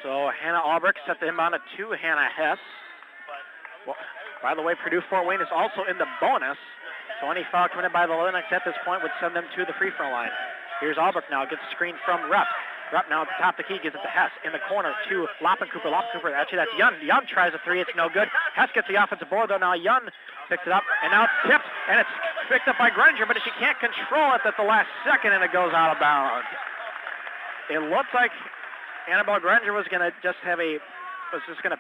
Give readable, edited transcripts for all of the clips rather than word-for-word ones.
So Hannah Albrecht set the inbound to Hannah Hess. Well, by the way, Purdue Fort Wayne is also in the bonus. So any foul committed by the Linux at this point would send them to the free throw line. Here's Albrecht now, gets a screen from Rupp. Rupp now at the top of the key, gives it to Hess. In the corner to Loppencooper. Loppencooper, actually that's Young. Young tries a three, it's no good. Hess gets the offensive board though, now Young picks it up, and now it's tipped, and it's picked up by Granger, but she can't control it at the last second, and it goes out of bounds. It looked like Annabelle Granger was going to just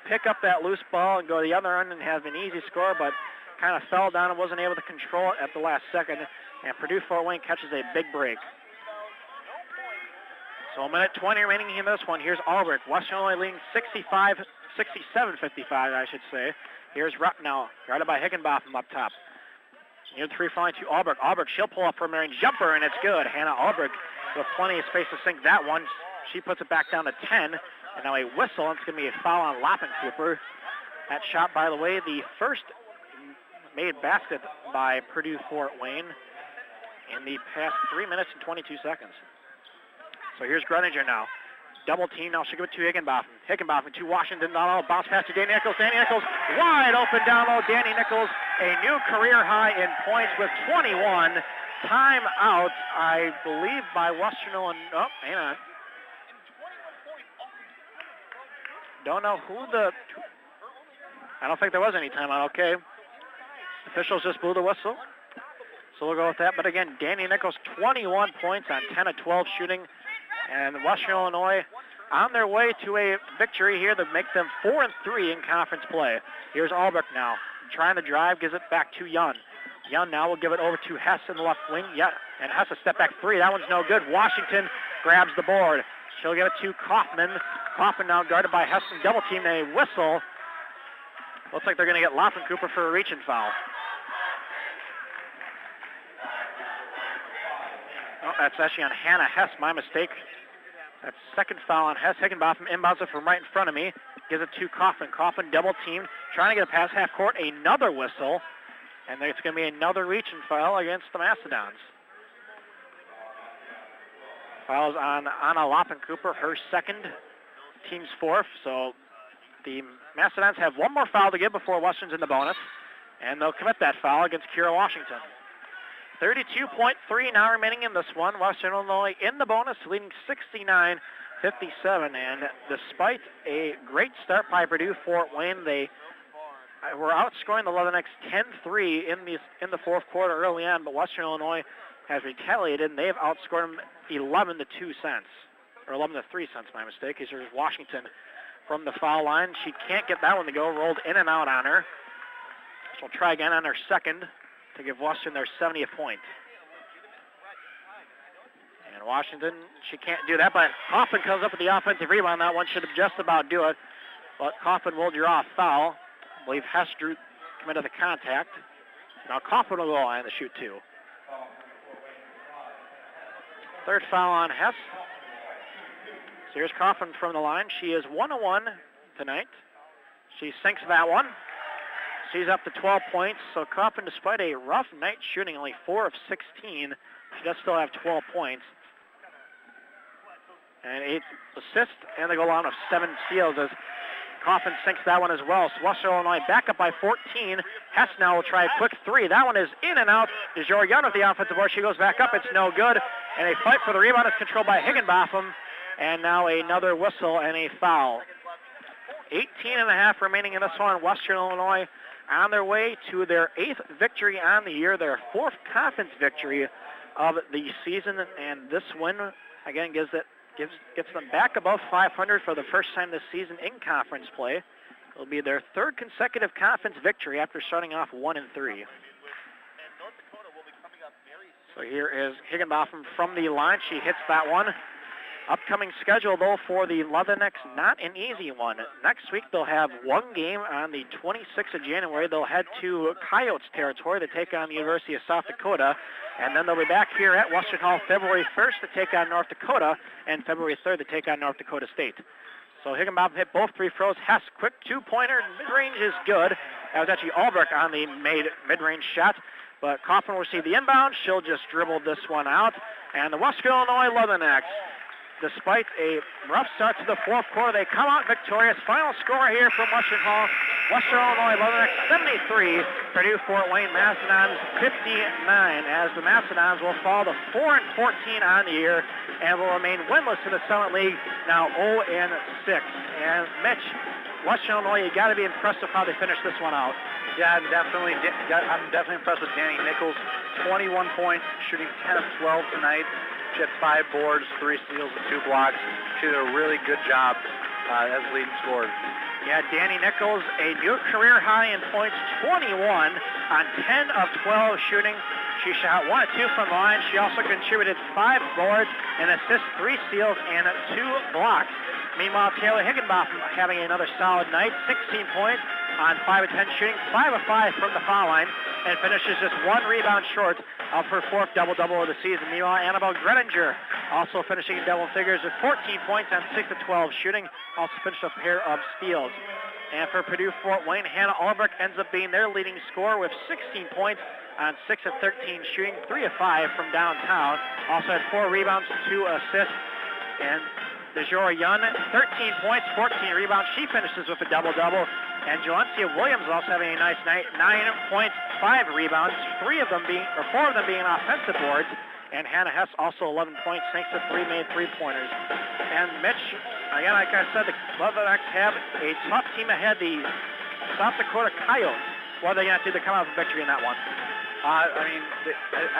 pick up that loose ball and go to the other end and have an easy score, but kind of fell down and wasn't able to control it at the last second, and Purdue Fort Wayne catches a big break. So a minute 20 remaining in this one. Here's Albrecht. Western Illinois leading 67-55, I should say. Here's Rupp now, guarded by Higginbotham up top. Near the free throw line to Albrecht. Albrecht, she'll pull up for a Marion jumper, and it's good. Hannah Albrecht with plenty of space to sink that one. She puts it back down to 10, and now a whistle, and it's going to be a foul on Loppencooper. That shot, by the way, the first made basket by Purdue Fort Wayne in the past 3 minutes and 22 seconds. So here's Greninger now. Double team now. She'll give it to Higginbotham. Higginbotham to Washington. Down low. Bounce pass to Danny Nichols. Danny Nichols wide open down low. Danny Nichols, a new career high in points with 21. Timeout, I believe, by Western Illinois. Oh, hang on. Don't know who I don't think there was any timeout. Okay. Officials just blew the whistle. So we'll go with that. But again, Danny Nichols, 21 points on 10 of 12 shooting. And Western Illinois on their way to a victory here that makes them 4-3 in conference play. Here's Albrecht now. Trying to drive, gives it back to Young. Young now will give it over to Hess in the left wing. Yeah, and Hess a step back three. That one's no good. Washington grabs the board. She'll give it to Kaufman. Kaufman now guarded by Hess and double team. A whistle. Looks like they're going to get Loppencooper for a reaching foul. Oh, that's actually on Hannah Hess. My mistake. That's second foul on Hess. Higginbotham inbounds it from right in front of me. Gives it to Kaufman. Kaufman double teamed. Trying to get a pass half court. Another whistle. And it's going to be another reaching foul against the Mastodons. Fouls on Anna Loppencooper. Her second. Team's fourth. So the Mastodons have one more foul to give before Western's in the bonus. And they'll commit that foul against Kira Washington. 32.3 now remaining in this one. Western Illinois in the bonus, leading 69-57. And despite a great start by Purdue Fort Wayne, they were outscoring the Leathernecks 10-3 in the fourth quarter early on. But Western Illinois has retaliated, and they've outscored them 11-2 cents, or 11-3 cents. My mistake. Here's Washington from the foul line. She can't get that one to go. Rolled in and out on her. She'll try again on her second to give Western their 70th point. And Washington, she can't do that, but Kaufman comes up with the offensive rebound. That one should have just about do it, but Kaufman will draw a foul. I believe Hess committed the contact. Now Kaufman will go on to shoot two. Third foul on Hess. So here's Kaufman from the line. She is 1-1 tonight. She sinks that one. She's up to 12 points, so Kaufman, despite a rough night shooting, only 4 of 16, she does still have 12 points. And 8 assists, and they go along with 7 steals as Kaufman sinks that one as well. So Western Illinois back up by 14. Hess now will try a quick three. That one is in and out. DeJour Young with the offensive board. She goes back up. It's no good. And a fight for the rebound is controlled by Higginbotham. And now another whistle and a foul. 18.5 remaining in this one. Western Illinois on their way to their 8th victory on the year, their 4th conference victory of the season, and this win again gets them back above 500 for the first time this season in conference play. It'll be their 3rd consecutive conference victory after starting off 1-3. So here is Higginbotham from the line. She hits that one. Upcoming schedule, though, for the Leathernecks, not an easy one. Next week, they'll have one game on the 26th of January. They'll head to Coyotes territory to take on the University of South Dakota. And then they'll be back here at Western Hall February 1st to take on North Dakota, and February 3rd to take on North Dakota State. So Higginbotham hit both free throws. Hess, quick two-pointer. Mid-range is good. That was actually Albrecht on the mid-range shot. But Kaufman will receive the inbound. She'll just dribble this one out. And the Western Illinois Leathernecks despite a rough start to the fourth quarter, they come out victorious. Final score here from Western Hall. Western Illinois 73, Purdue Fort Wayne Mastodons 59, as the Mastodons will fall to 4-14 on the year and will remain winless in the Summit League, now 0-6. And Mitch, Western Illinois, you got to be impressed with how they finished this one out. Yeah, I'm definitely impressed with Danny Nichols. 21 points, shooting 10 of 12 tonight. She had 5 boards, 3 steals, and 2 blocks. She did a really good job as leading scorer. Yeah, Danny Nichols, a new career high in points, 21 on 10 of 12 shooting. She shot 1 of 2 from the line. She also contributed 5 boards, an assist, 3 steals, and 2 blocks. Meanwhile, Taylor Higginbotham having another solid night, 16 points on 5 of 10 shooting, 5 of 5 from the foul line, and finishes just 1 rebound short of her 4th double-double of the season. Meanwhile, Annabelle Gredinger also finishing in double figures with 14 points on 6 of 12 shooting, also finished a pair of steals. And for Purdue Fort Wayne, Hannah Albrecht ends up being their leading scorer with 16 points on 6 of 13 shooting, 3 of 5 from downtown. Also had 4 rebounds, 2 assists. And DeJora Young, 13 points, 14 rebounds. She finishes with a double-double. And Jolencia Williams also having a nice night, 9 points, 5 rebounds, 4 of them being offensive boards. And Hannah Hess also 11 points, thanks to 3 made three-pointers. And Mitch, again, like I said, the Leatherbacks have a tough team ahead, the South Dakota Coyotes. What are they going to do to come out with a victory in that one? I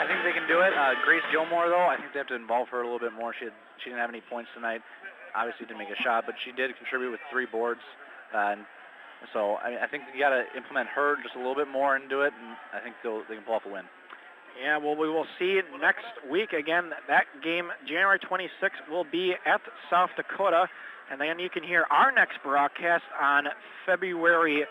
think they can do it. Grace Gilmore, though, I think they have to involve her a little bit more. She didn't have any points tonight. Obviously didn't make a shot, but she did contribute with 3 boards. So I think you got to implement her just a little bit more and do it, and I think they can pull off a win. Yeah, well, we will see next week. Again, that game, January 26th, will be at South Dakota. And then you can hear our next broadcast on February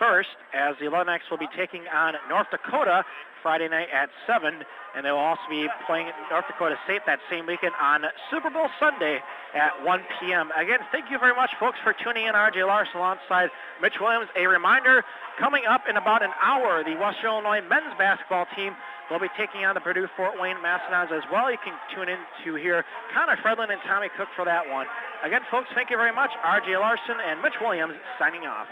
1st, as the Leatherbacks will be taking on North Dakota Friday night at 7. And they will also be playing North Dakota State that same weekend on Super Bowl Sunday at 1 p.m. Again, thank you very much, folks, for tuning in. R.J. Larson alongside Mitch Williams. A reminder, coming up in about an hour, the Western Illinois men's basketball team will be taking on the Purdue Fort Wayne Mastodons as well. You can tune in to hear Connor Fredlin and Tommy Cook for that one. Again, folks, thank you very much. R.J. Larson and Mitch Williams signing off.